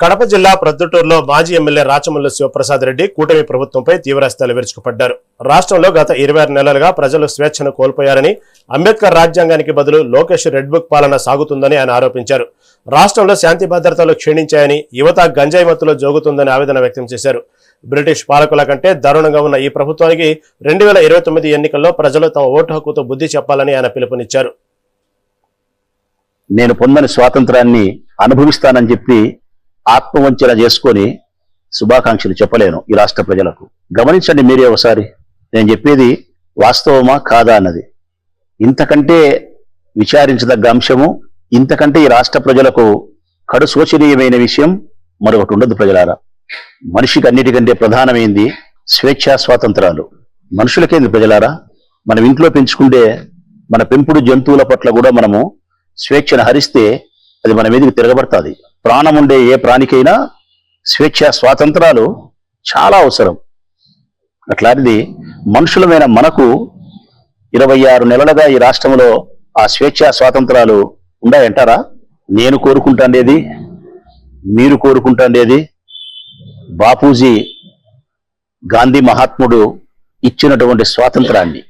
కడప జిల్లా ప్రొద్దుటూరులో మాజీ ఎమ్మెల్యే రాచమల్లు శివప్రసాద్ రెడ్డి కూటమి ప్రభుత్వంపై తీవ్రస్థాయిలో విరుచుకుపడ్డారు. రాష్ట్రంలో గత 26 నెలలుగా ప్రజలు స్వేచ్ఛను కోల్పోయారని, అంబేద్కర్ రాజ్యాంగానికి బదులు లోకేష్ రెడ్ బుక్ పాలన సాగుతుందని ఆయన ఆరోపించారు. రాష్ట్రంలో శాంతి భద్రతలు క్షీణించాయని, యువత గంజాయి మత్తులో జోగుతుందని ఆవేదన వ్యక్తం చేశారు. బ్రిటిష్ పాలకుల కంటే దారుణంగా ఉన్న ఈ ప్రభుత్వానికి 2029 ఎన్నికల్లో ప్రజలు తమ ఓటు హక్కుతో బుద్ధి చెప్పాలని ఆయన పిలుపునిచ్చారు. నేను పొందని స్వాతంత్రాన్ని అనుభవిస్తానని చెప్పి ఆత్మవంచన చేసుకొని శుభాకాంక్షలు చెప్పలేను ఈ రాష్ట్ర ప్రజలకు. గమనించండి మీరే ఒకసారి, నేను చెప్పేది వాస్తవమా కాదా అన్నది. ఇంతకంటే విచారించదగ్గ అంశము, ఇంతకంటే ఈ రాష్ట్ర ప్రజలకు కడు శోచనీయమైన విషయం మరొకటి ఉండదు. ప్రజలారా, మనిషికి అన్నిటికంటే ప్రధానమైంది స్వేచ్ఛా స్వాతంత్రాలు. మనుషులకేంది ప్రజలారా, మనం ఇంట్లో పెంచుకుంటే మన పెంపుడు జంతువుల పట్ల కూడా మనము స్వేచ్ఛను హరిస్తే అది మన మీదకి తిరగబడుతుంది. ప్రాణం ఉండే ఏ ప్రాణికైనా స్వేచ్ఛా స్వాతంత్రాలు చాలా అవసరం. అట్లాంటిది మనుషులమైన మనకు 26 నెలలుగా ఈ రాష్ట్రంలో ఆ స్వేచ్ఛా స్వాతంత్రాలు ఉన్నాయంటారా? నేను కోరుకుంటాండేది, మీరు కోరుకుంటాండేది బాపూజీ గాంధీ మహాత్ముడు ఇచ్చినటువంటి స్వాతంత్రాన్ని.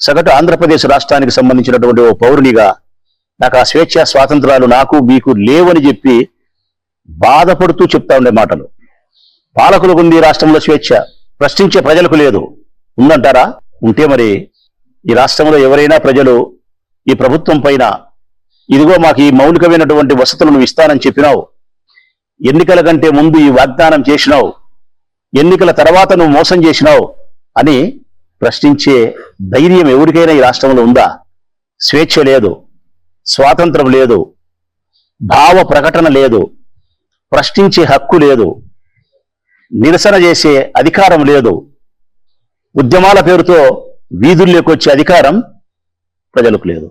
సగటు ఆంధ్రప్రదేశ్ రాష్ట్రానికి సంబంధించినటువంటి ఓ పౌరునిగా నాకు ఆ స్వేచ్ఛా స్వాతంత్రాలు నాకు మీకు లేవని చెప్పి బాధపడుతూ చెప్తా ఉండే మాటలు. పాలకులకు ఉంది రాష్ట్రంలో స్వేచ్ఛ, ప్రశ్నించే ప్రజలకు లేదు. ఉందంటారా? ఉంటే మరి ఈ రాష్ట్రంలో ఎవరైనా ప్రజలు ఈ ప్రభుత్వం పైన ఇదిగో మాకు ఈ మౌలికమైనటువంటి వసతులను ఇస్తానని చెప్పినావు, ఎన్నికల కంటే ముందు ఈ వాగ్దానం చేసినావు, ఎన్నికల తర్వాత నువ్వు మోసం చేసినావు అని ప్రశ్నించే ధైర్యం ఎవరికైనా ఈ రాష్ట్రంలో ఉందా? స్వేచ్ఛ లేదు, స్వాతంత్రం లేదు, భావ ప్రకటన లేదు, ప్రశ్నించే హక్కు లేదు, నిరసన చేసే అధికారం లేదు, ఉద్యమాల పేరుతో వీధుల్లోకి వచ్చే అధికారం ప్రజలకు లేదు.